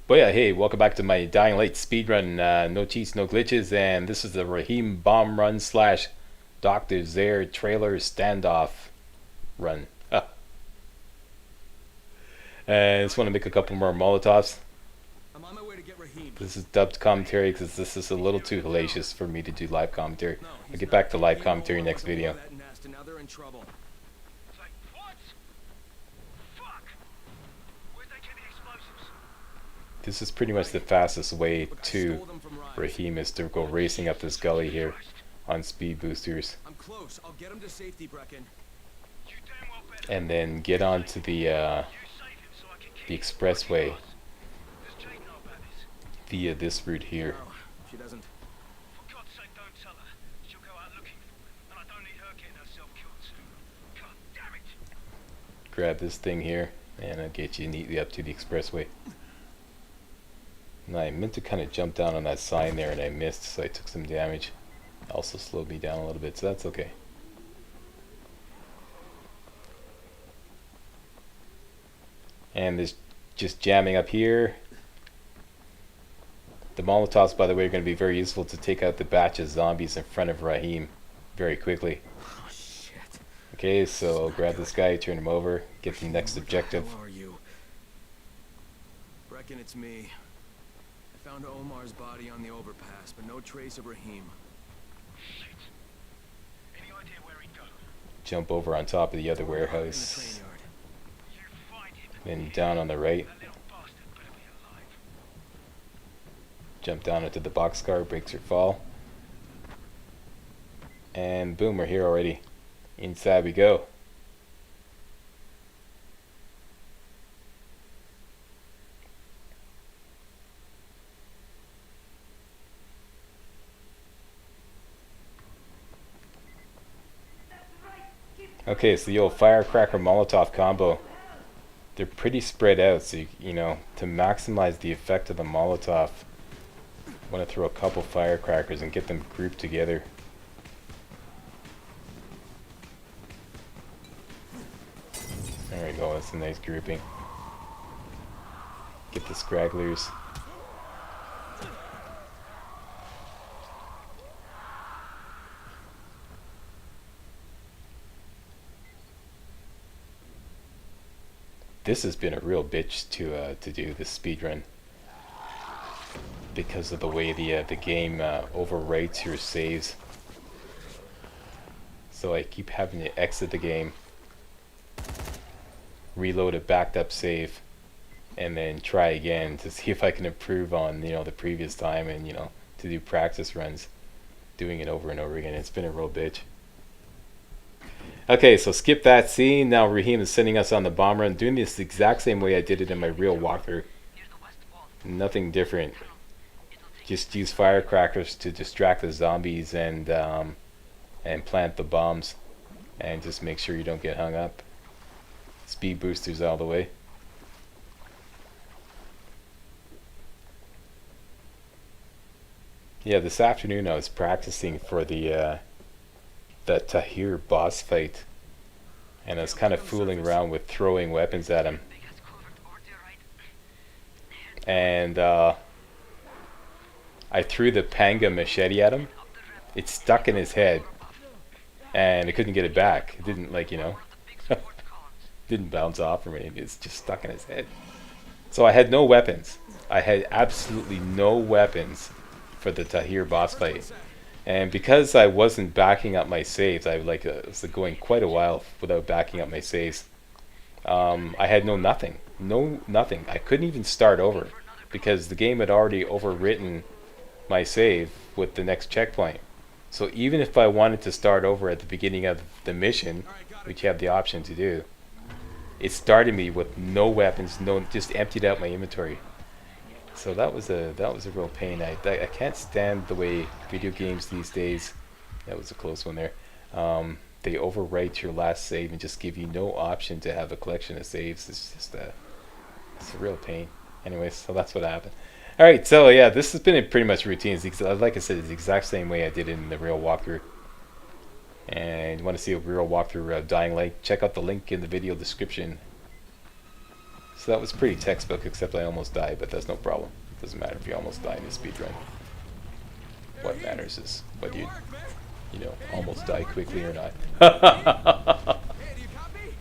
But yeah, hey, welcome back to my Dying Light speedrun. No cheats, no glitches, and this is the Raheem bomb run slash Dr. Zaire trailer standoff run. And I just want to make a couple more Molotovs. I'm on my way to get Raheem. This is dubbed commentary because this is a little too hellacious for me to do live commentary. I'll get back to live commentary next video. Now they're in trouble. This is pretty much the fastest way to Raheem is to go racing up this gully here on speed boosters. I'm close. I'll get him to safety, Brecken. And then get onto the expressway via this route here. No, she doesn't. For God's sake, don't tell her. She'll go out looking for him, and I don't need her getting herself killed too. God damn it! Grab this thing here, and I'll get you neatly up to the expressway. And I meant to kind of jump down on that sign there, and I missed, so I took some damage. Also slowed me down a little bit, so that's okay. And there's just jamming up here. The Molotovs, by the way, are going to be very useful to take out the batch of zombies in front of Raheem very quickly. Oh, shit. Okay, so grab this guy, turn him over, get the next objective. Who are you? Brecken, it's me. I found Omar's body on the overpass, but no trace of Raheem. Shit. Any idea where he'd go? Jump over on top of the other In the train warehouse. yard. You find him. Then down on the right. That little bastard better be alive. Jump down into the boxcar, breaks your fall. And boom, we're here already. Inside we go. Okay, so the old firecracker Molotov combo. They're pretty spread out, so you know, to maximize the effect of the Molotov, want to throw a couple firecrackers and get them grouped together. There we go, that's a nice grouping. Get the scragglers. This has been a real bitch to do this speed run because of the way the game overwrites your saves. So I keep having to exit the game, reload a backed up save, and then try again to see if I can improve on the previous time, and to do practice runs, doing it over and over again. It's been a real bitch. Okay, so skip that scene. Now Raheem is sending us on the bomb run, doing this the exact same way I did it in my real walkthrough. Nothing different. Just use firecrackers to distract the zombies and plant the bombs, and just make sure you don't get hung up. Speed boosters all the way. Yeah, this afternoon I was practicing for the Tahir boss fight, and I was kind of fooling around with throwing weapons at him, and I threw the panga machete at him. It stuck in his head and I couldn't get it back. It didn't didn't bounce off or anything. It's just stuck in his head. So I had no weapons. I had absolutely no weapons for the Tahir boss fight. And because I wasn't backing up my saves, I was going quite a while without backing up my saves. I had nothing. I couldn't even start over because the game had already overwritten my save with the next checkpoint. So even if I wanted to start over at the beginning of the mission, which you have the option to do, it started me with no weapons, just emptied out my inventory. So that was a real pain. I can't stand the way video games these days. That was a close one there. They overwrite your last save and just give you no option to have a collection of saves. It's a real pain. Anyways, so that's what happened. All right, so yeah, this has been pretty much routine. Like I said, it's the exact same way I did it in the real walkthrough. And you want to see a real walkthrough of Dying Light? Check out the link in the video description. So that was pretty textbook, except I almost died, but that's no problem. Doesn't matter if you almost die in a speedrun. What matters is whether you know, almost die quickly or not. Hey, do you copy?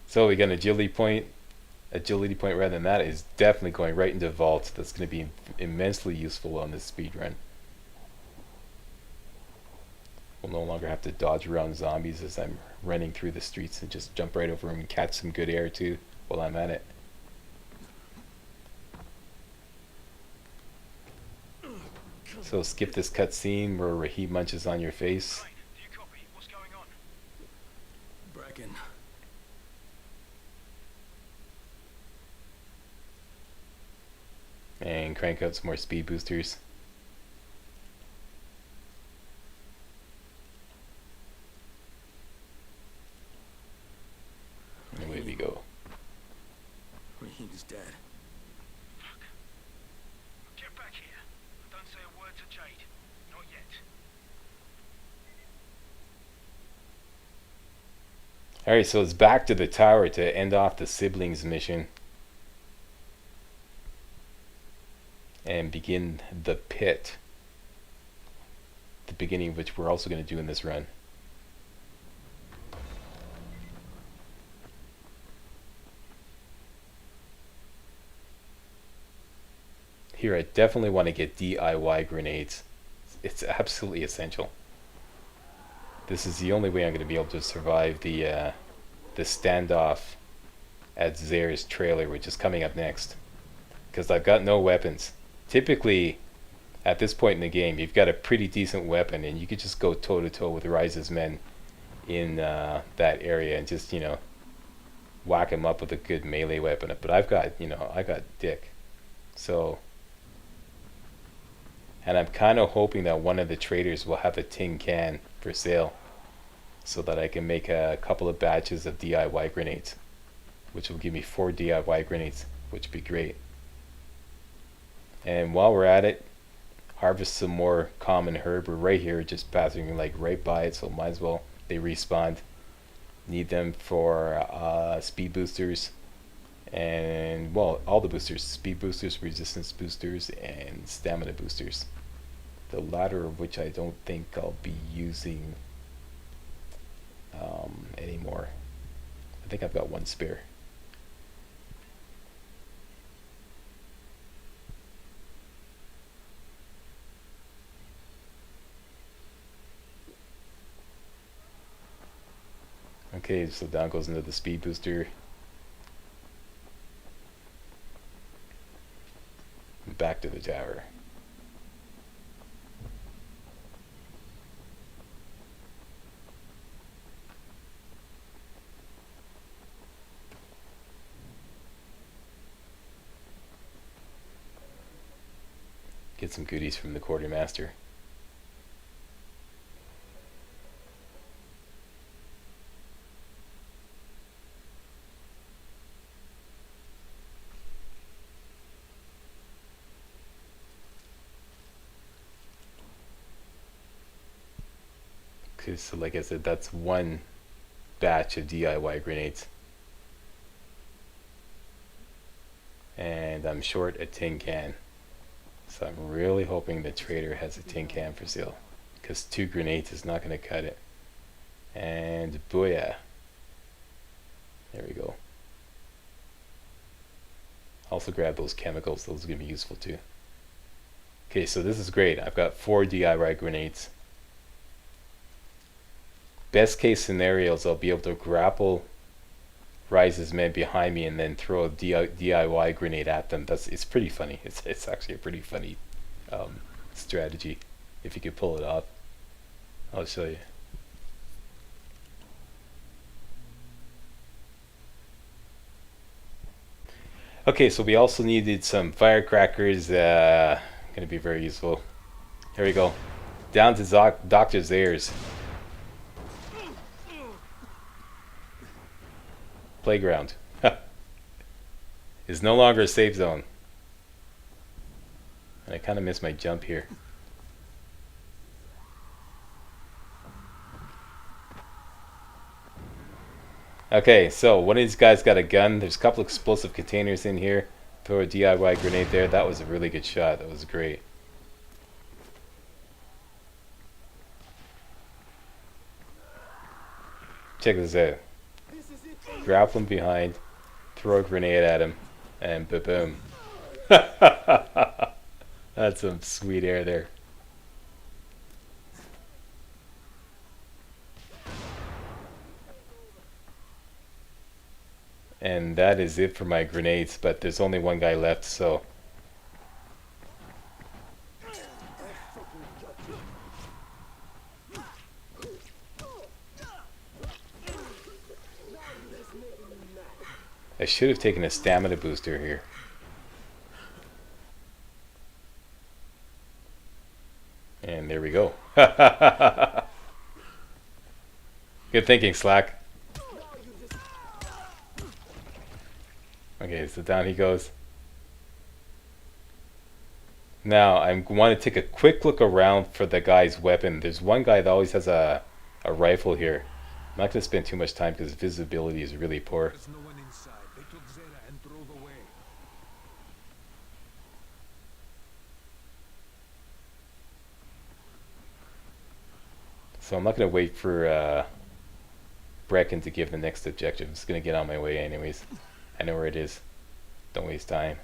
So we got an agility point. Agility point rather than that is definitely going right into vault. That's going to be immensely useful on this speed run. We'll no longer have to dodge around zombies as I'm running through the streets and just jump right over them and catch some good air too while I'm at it. So skip this cutscene where Raheem munches on your face. Right, do you copy? What's going on? Brecken. And crank out some more speed boosters. And away we go. Rahim's dead. Fuck. Get back here. Don't say a word to Jade. Not yet. Alright, so it's back to the tower to end off the siblings mission. And begin the pit. The beginning of which we're also going to do in this run. Here I definitely want to get DIY grenades. It's absolutely essential. This is the only way I'm going to be able to survive the standoff at Zare's trailer, which is coming up next. Because I've got no weapons. Typically, at this point in the game, you've got a pretty decent weapon, and you could just go toe-to-toe with Rais's men in that area and just, you know, whack him up with a good melee weapon. But I've got, you know, I got Dick. So, and I'm kind of hoping that one of the traders will have a tin can for sale so that I can make a couple of batches of DIY grenades, which will give me 4 DIY grenades, which would be great. And while we're at it, harvest some more common herb. We're right here, just passing like right by it, so might as well. They respawned. Need them for speed boosters, and well, all the boosters: speed boosters, resistance boosters, and stamina boosters. The latter of which I don't think I'll be using anymore. I think I've got one spare. Okay, so down goes into the speed booster. Back to the tower. Get some goodies from the quartermaster. So like I said, that's one batch of DIY grenades. And I'm short a tin can. So I'm really hoping the trader has a tin can for sale, because 2 grenades is not going to cut it. And booyah. There we go. Also grab those chemicals, those are going to be useful too. Okay, so this is great. I've got 4 DIY grenades. Best case scenarios, I'll be able to grapple Rais's men behind me and then throw a DIY grenade at them. It's pretty funny. It's actually a pretty funny strategy if you could pull it off. I'll show you. Okay, so we also needed some firecrackers. Going to be very useful. Here we go. Down to Dr. Zare's playground. Is no longer a safe zone. And I kind of missed my jump here. Okay, so one of these guys got a gun. There's a couple explosive containers in here. Throw a DIY grenade there. That was a really good shot. That was great. Check this out. Grab him behind, throw a grenade at him, and boom. That's some sweet air there. And that is it for my grenades, but there's only one guy left, so I should have taken a stamina booster here. And there we go. Good thinking, Slack. Okay, so down he goes. Now, I want to take a quick look around for the guy's weapon. There's one guy that always has a rifle here. I'm not going to spend too much time because visibility is really poor. There's no one inside. They took Zera and drove away. So I'm not going to wait for Brecken to give the next objective. I'm just going to get on my way anyways. I know where it is. Don't waste time.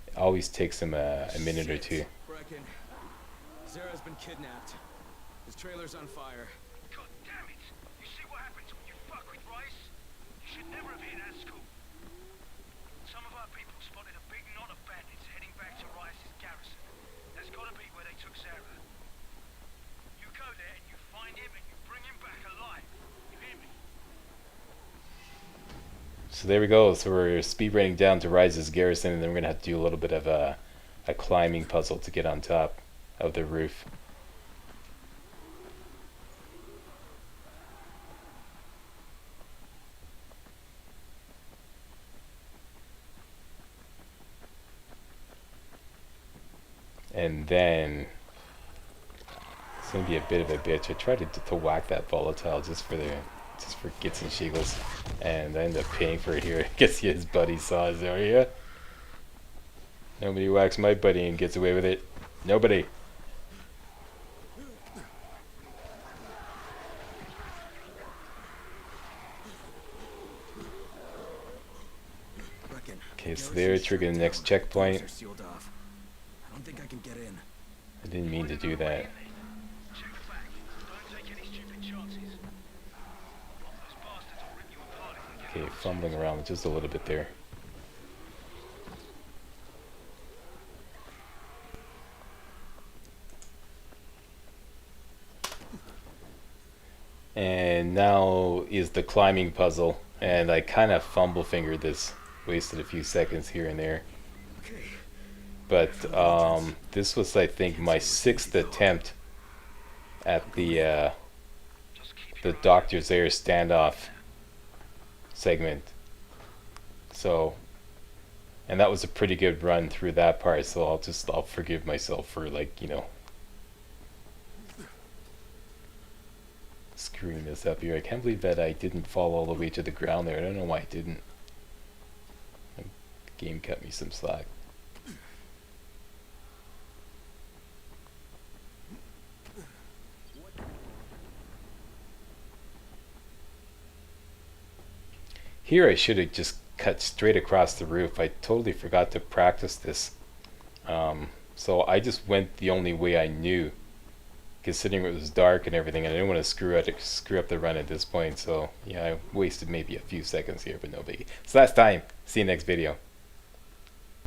It always takes him a minute or two. Brecken, Zera's been kidnapped. His trailer's on fire. God damn it! You see what happens when you fuck with Rais? You should never have hit that school. Some of our people spotted a big knot of bandits heading back to Rais's Garrison. That's gotta be where they took Zera. You go there and you find him and you bring him back alive. You hear me? So there we go. So we're speed running down to Rais's Garrison, and then we're going to have to do a little bit of a climbing puzzle to get on top of the roof. And then it's going to be a bit of a bitch. I tried to whack that volatile just for gits and shiggles, and I ended up paying for it here. I guess his buddy saw his area. Nobody whacks my buddy and gets away with it. Nobody. Okay, so there, trigger the next checkpoint. Are sealed off. I don't think I can get in. I didn't mean to do that. Check the back. Don't take any stupid chances. Those bastards will rip you apart if you get Okay, fumbling around just a little bit there. And now is the climbing puzzle, and I kind of fumble fingered this, wasted a few seconds here and there. Okay. But this was, I think, my 6th attempt at the Dr. Zare standoff segment. So, and that was a pretty good run through that part, so I'll forgive myself for, like, you know, screwing this up here. I can't believe that I didn't fall all the way to the ground there. I don't know why I didn't. The game cut me some slack. Here I should have just cut straight across the roof. I totally forgot to practice this. So I just went the only way I knew, considering it was dark and everything, and I didn't want to screw up the run at this point. So yeah, I wasted maybe a few seconds here, but no biggie. So that's time. See you next video.